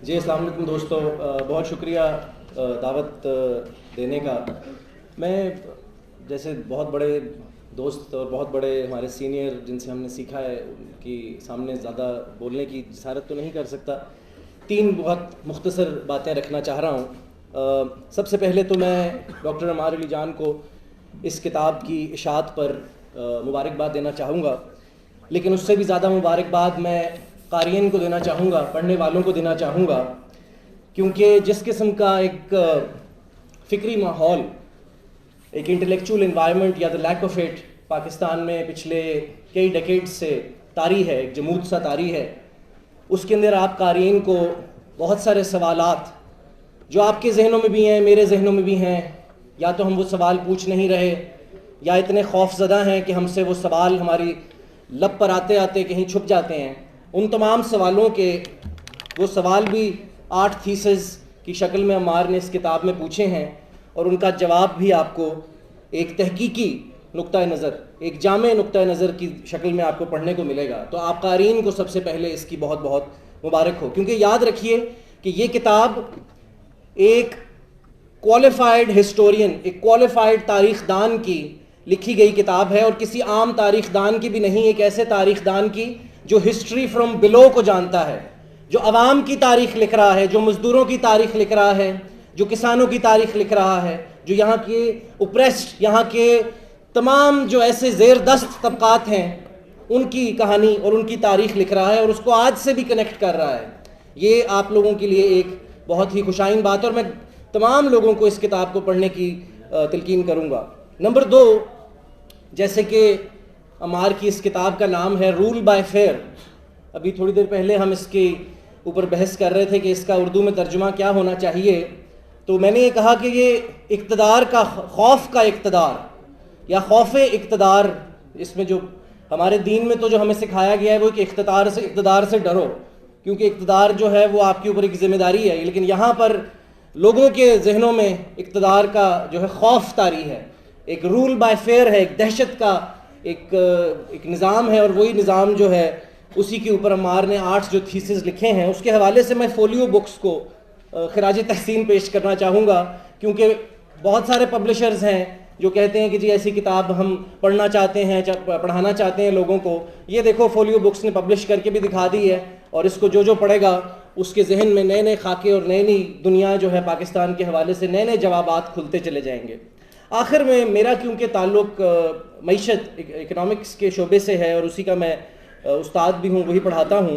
جی السلام علیکم دوستو، بہت شکریہ دعوت دینے کا۔ میں جیسے بہت بڑے دوست اور بہت بڑے ہمارے سینئر جن سے ہم نے سیکھا ہے ان کی سامنے زیادہ بولنے کی جسارت تو نہیں کر سکتا۔ 3 بہت مختصر باتیں رکھنا چاہ رہا ہوں۔ سب سے پہلے تو میں ڈاکٹر عمار علی جان کو اس کتاب کی اشاعت پر مبارکباد دینا چاہوں گا، لیکن اس سے بھی زیادہ مبارکباد میں قارئین کو دینا چاہوں گا، پڑھنے والوں کو دینا چاہوں گا، کیونکہ جس قسم کا ایک فکری ماحول، ایک انٹلیکچول انوائرمنٹ یا the lack of it Pakistan میں پچھلے کئی ڈیکیڈ سے طاری ہے، ایک جمود سا طاری ہے، اس کے اندر آپ قارئین کو بہت سارے سوالات جو آپ کے ذہنوں میں بھی ہیں، میرے ذہنوں میں بھی ہیں، یا تو ہم وہ سوال پوچھ نہیں رہے یا اتنے خوف زدہ ہیں کہ ہم سے وہ سوال ہماری لب پر آتے آتے کہیں چھپ جاتے ہیں۔ ان تمام سوالوں کے وہ سوال بھی 8 تھیسز کی شکل میں عمار نے اس کتاب میں پوچھے ہیں، اور ان کا جواب بھی آپ کو ایک تحقیقی نقطہ نظر، ایک جامع نقطہ نظر کی شکل میں آپ کو پڑھنے کو ملے گا۔ تو آپ قارئین کو سب سے پہلے اس کی بہت بہت مبارک ہو، کیونکہ یاد رکھیے کہ یہ کتاب ایک کوالیفائڈ ہسٹورین، ایک کوالیفائڈ تاریخ دان کی لکھی گئی کتاب ہے، اور کسی عام تاریخ دان کی بھی نہیں، ایک ایسے تاریخ دان کی جو ہسٹری فرام بلو کو جانتا ہے، جو عوام کی تاریخ لکھ رہا ہے، جو مزدوروں کی تاریخ لکھ رہا ہے، جو کسانوں کی تاریخ لکھ رہا ہے، جو یہاں کے اوپریسڈ، یہاں کے تمام جو ایسے زیر دست طبقات ہیں ان کی کہانی اور ان کی تاریخ لکھ رہا ہے، اور اس کو آج سے بھی کنیکٹ کر رہا ہے۔ یہ آپ لوگوں کے لیے ایک بہت ہی خوشائن بات ہے، اور میں تمام لوگوں کو اس کتاب کو پڑھنے کی تلقین کروں گا۔ نمبر 2، جیسے کہ عمار کی اس کتاب کا نام ہے رول بائی فیئر، ابھی تھوڑی دیر پہلے ہم اس کے اوپر بحث کر رہے تھے کہ اس کا اردو میں ترجمہ کیا ہونا چاہیے، تو میں نے یہ کہا کہ یہ اقتدار کا خوف کا اقتدار یا خوف اقتدار، اس میں جو ہمارے دین میں تو جو ہمیں سکھایا گیا ہے وہ کہ اقتدار سے ڈرو، کیونکہ اقتدار جو ہے وہ آپ کے اوپر ایک ذمہ داری ہے، لیکن یہاں پر لوگوں کے ذہنوں میں اقتدار کا جو ہے خوف طاری ہے، ایک رول بائی فیئر ہے، ایک دہشت کا ایک نظام ہے، اور وہی نظام جو ہے اسی کے اوپر عمار نے 8 جو تھیسز لکھے ہیں، اس کے حوالے سے میں فولیو بکس کو خراج تحسین پیش کرنا چاہوں گا، کیونکہ بہت سارے پبلشرز ہیں جو کہتے ہیں کہ جی ایسی کتاب ہم پڑھنا چاہتے ہیں، پڑھانا چاہتے ہیں لوگوں کو۔ یہ دیکھو فولیو بکس نے پبلش کر کے بھی دکھا دی ہے، اور اس کو جو پڑھے گا اس کے ذہن میں نئے خاکے اور نئی دنیا جو ہے پاکستان کے حوالے سے نئے جوابات کھلتے چلے جائیں گے۔ آخر میں میرا کیونکہ تعلق معیشت اکنامکس کے شعبے سے ہے، اور اسی کا میں استاد بھی ہوں، وہی پڑھاتا ہوں،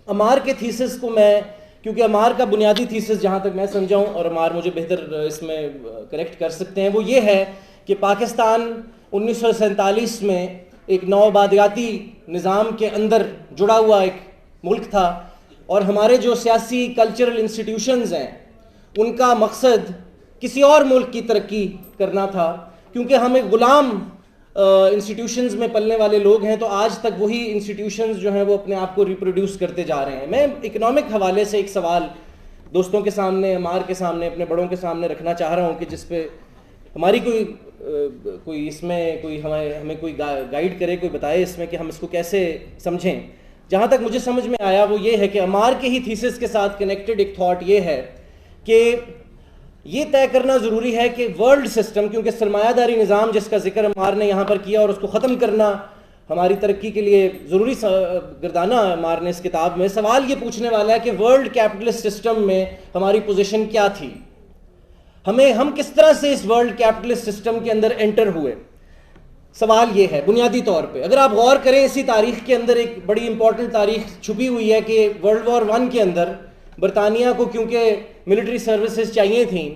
عمار کے تھیسس کو میں، کیونکہ عمار کا بنیادی تھیسس جہاں تک میں سمجھاؤں، اور عمار مجھے بہتر اس میں کریکٹ کر سکتے ہیں، وہ یہ ہے کہ پاکستان 1947 میں ایک نوآبادیاتی نظام کے اندر جڑا ہوا ایک ملک تھا، اور ہمارے جو سیاسی کلچرل انسٹیٹیوشنز ہیں ان کا مقصد کسی اور ملک کی ترقی کرنا تھا، کیونکہ ہم ایک غلام انسٹیٹیوشنز میں پلنے والے لوگ ہیں، تو آج تک وہی انسٹیٹیوشنز جو ہیں وہ اپنے آپ کو ریپروڈیوس کرتے جا رہے ہیں۔ میں اکنامک حوالے سے ایک سوال دوستوں کے سامنے، عمار کے سامنے، اپنے بڑوں کے سامنے رکھنا چاہ رہا ہوں کہ جس پہ ہماری کوئی اس میں کوئی ہمیں کوئی گائیڈ کرے، کوئی بتائے اس میں کہ ہم اس کو کیسے سمجھیں۔ جہاں تک مجھے سمجھ میں آیا وہ یہ ہے کہ عمار کے ہی تھیسس کے ساتھ کنیکٹڈ ایک تھاٹ یہ ہے کہ یہ طے کرنا ضروری ہے کہ ورلڈ سسٹم، کیونکہ سرمایہ داری نظام جس کا ذکر عمار نے یہاں پر کیا، اور اس کو ختم کرنا ہماری ترقی کے لیے ضروری گردانا عمار نے اس کتاب میں، سوال یہ پوچھنے والا ہے کہ ورلڈ کیپٹلسٹ سسٹم میں ہماری پوزیشن کیا تھی، ہم کس طرح سے اس ورلڈ کیپٹلسٹ سسٹم کے اندر انٹر ہوئے۔ سوال یہ ہے بنیادی طور پہ، اگر آپ غور کریں اسی تاریخ کے اندر ایک بڑی امپورٹنٹ تاریخ چھپی ہوئی ہے کہ ورلڈ وار 1 کے اندر برطانیہ کو کیونکہ ملٹری سروسز چاہیے تھیں،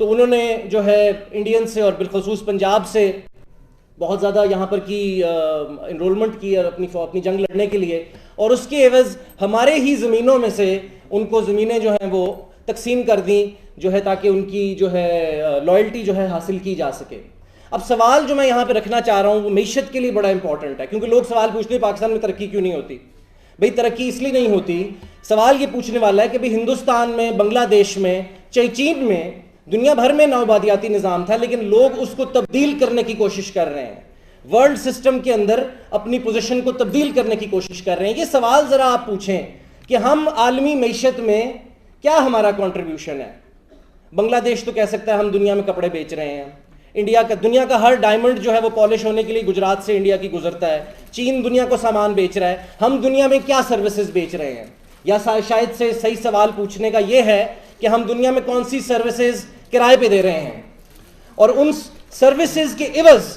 تو انہوں نے جو ہے انڈین سے اور بالخصوص پنجاب سے بہت زیادہ یہاں پر کی انرولمنٹ کی اور اپنی جنگ لڑنے کے لیے، اور اس کے عوض ہمارے ہی زمینوں میں سے ان کو زمینیں جو ہیں وہ تقسیم کر دیں، جو ہے تاکہ ان کی جو ہے لائلٹی جو ہے حاصل کی جا سکے۔ اب سوال جو میں یہاں پہ رکھنا چاہ رہا ہوں وہ معیشت کے لیے بڑا امپورٹنٹ ہے، کیونکہ لوگ سوال پوچھتے ہیں پاکستان میں ترقی کیوں نہیں ہوتی؟ بھئی ترقی اس لیے نہیں ہوتی، سوال یہ پوچھنے والا ہے کہ بھئی ہندوستان میں، بنگلہ دیش میں، چاہے چین میں، دنیا بھر میں نوآبادیاتی نظام تھا، لیکن لوگ اس کو تبدیل کرنے کی کوشش کر رہے ہیں، ورلڈ سسٹم کے اندر اپنی پوزیشن کو تبدیل کرنے کی کوشش کر رہے ہیں۔ یہ سوال ذرا آپ پوچھیں کہ ہم عالمی معیشت میں کیا ہمارا کنٹریبیوشن ہے؟ بنگلہ دیش تو کہہ سکتا ہے ہم دنیا میں کپڑے بیچ رہے ہیں، دنیا کا ہر ڈائمنڈ جو ہے وہ پالش ہونے کے لیے گجرات سے انڈیا کی گزرتا ہے، چین دنیا کو سامان بیچ رہا ہے، ہم دنیا میں کیا سروسز بیچ رہے ہیں؟ یا شاید سے صحیح سوال پوچھنے کا یہ ہے کہ ہم دنیا میں کون سی سروسز کرائے پہ دے رہے ہیں، اور ان سروسز کے عوض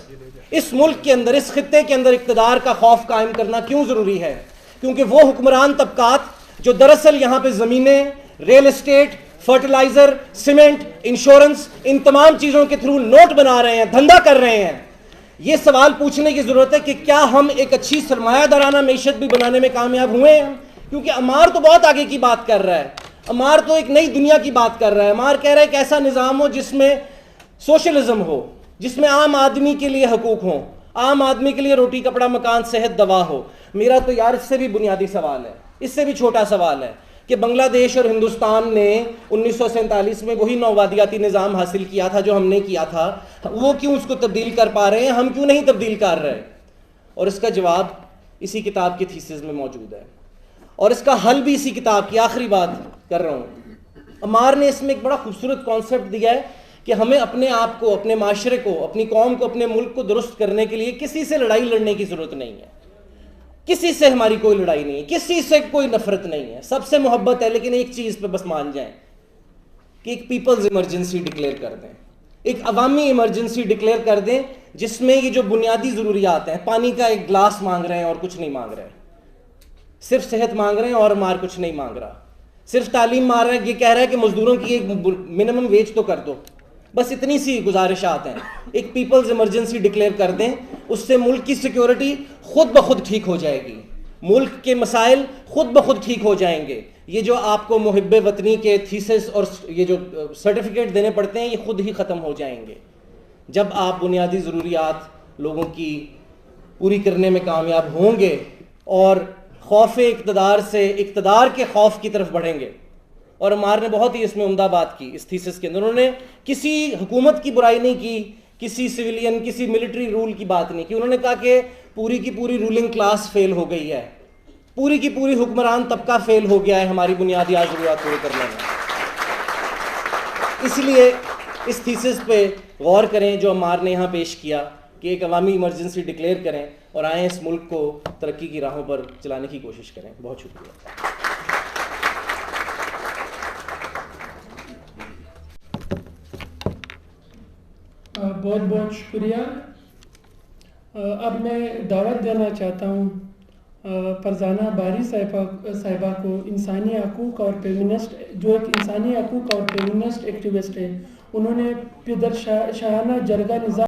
اس ملک کے اندر، اس خطے کے اندر اقتدار کا خوف قائم کرنا کیوں ضروری ہے؟ کیونکہ وہ حکمران طبقات جو دراصل یہاں پہ زمینیں، real estate, fertiliser, cement, insurance, ان تمام چیزوں کے تھرو نوٹ بنا رہے ہیں، دھندا کر رہے ہیں، یہ سوال پوچھنے کی ضرورت ہے کہ کیا ہم ایک اچھی سرمایہ دارانہ معیشت بھی بنانے میں کامیاب ہوئے ہیں؟ کیونکہ عمار تو بہت آگے کی بات کر رہا ہے، عمار تو ایک نئی دنیا کی بات کر رہا ہے، عمار کہہ رہا ہے کہ ایسا نظام ہو جس میں سوشلزم ہو، جس میں عام آدمی کے لیے حقوق ہوں، عام آدمی کے لیے روٹی کپڑا مکان صحت دوا ہو۔ میرا تو یار اس سے بھی بنیادی سوال ہے، اس سے بھی چھوٹا سوال ہے کہ بنگلہ دیش اور ہندوستان نے 1947 میں وہی نوآبادیاتی نظام حاصل کیا تھا جو ہم نے کیا تھا، وہ کیوں اس کو تبدیل کر پا رہے ہیں، ہم کیوں نہیں تبدیل کر رہے؟ اور اس کا جواب اسی کتاب کی تھیسز میں موجود ہے، اور اس کا حل بھی اسی کتاب کی، آخری بات کر رہا ہوں۔ عمار نے اس میں ایک بڑا خوبصورت کانسیپٹ دیا ہے کہ ہمیں اپنے آپ کو، اپنے معاشرے کو، اپنی قوم کو، اپنے ملک کو درست کرنے کے لیے کسی سے لڑائی لڑنے کی ضرورت نہیں ہے، کسی سے ہماری کوئی لڑائی نہیں ہے، کسی سے کوئی نفرت نہیں ہے، سب سے محبت ہے، لیکن ایک چیز پہ بس مان جائیں کہ ایک پیپلز ایمرجنسی ڈکلیئر کر دیں، ایک عوامی ایمرجنسی ڈکلیئر کر دیں جس میں یہ جو بنیادی ضروریات ہیں، پانی کا ایک گلاس مانگ رہے ہیں اور کچھ نہیں مانگ رہے، صرف صحت مانگ رہے ہیں اور مار کچھ نہیں مانگ رہا، صرف تعلیم مار رہے ہیں، یہ کہہ رہا ہے کہ مزدوروں کی ایک منیمم ویج تو کر دو، بس اتنی سی گزارشات ہیں، ایک پیپلز ایمرجنسی ڈکلیئر کر دیں، اس سے ملک کی سیکیورٹی خود بخود ٹھیک ہو جائے گی، ملک کے مسائل خود بخود ٹھیک ہو جائیں گے، یہ جو آپ کو محب وطنی کے تھیسس اور یہ جو سرٹیفکیٹ دینے پڑتے ہیں یہ خود ہی ختم ہو جائیں گے جب آپ بنیادی ضروریات لوگوں کی پوری کرنے میں کامیاب ہوں گے اور خوف اقتدار سے اقتدار کے خوف کی طرف بڑھیں گے۔ اور عمار نے بہت ہی اس میں عمدہ بات کی اس تھیسس کے اندر، انہوں نے کسی حکومت کی برائی نہیں کی، کسی سویلین، کسی ملٹری رول کی بات نہیں کی، انہوں نے کہا کہ پوری کی پوری رولنگ کلاس فیل ہو گئی ہے، پوری کی پوری حکمران طبقہ فیل ہو گیا ہے ہماری بنیادی ضروریات پوری کرنے میں۔ اس لیے اس تھیسس پہ غور کریں جو عمار نے یہاں پیش کیا کہ ایک عوامی ایمرجنسی ڈکلیئر کریں اور آئیں اس ملک کو ترقی کی راہوں پر چلانے کی کوشش کریں۔ بہت شکریہ۔ بہت بہت شکریہ۔ اب میں دعوت دینا چاہتا ہوں فرزانہ باری صاحبہ کو، انسانی حقوق اور فیمنسٹ، جو ایک انسانی حقوق اور فیمنسٹ ایکٹیوسٹ ہے، انہوں نے پدر شاہانہ جرگہ نظام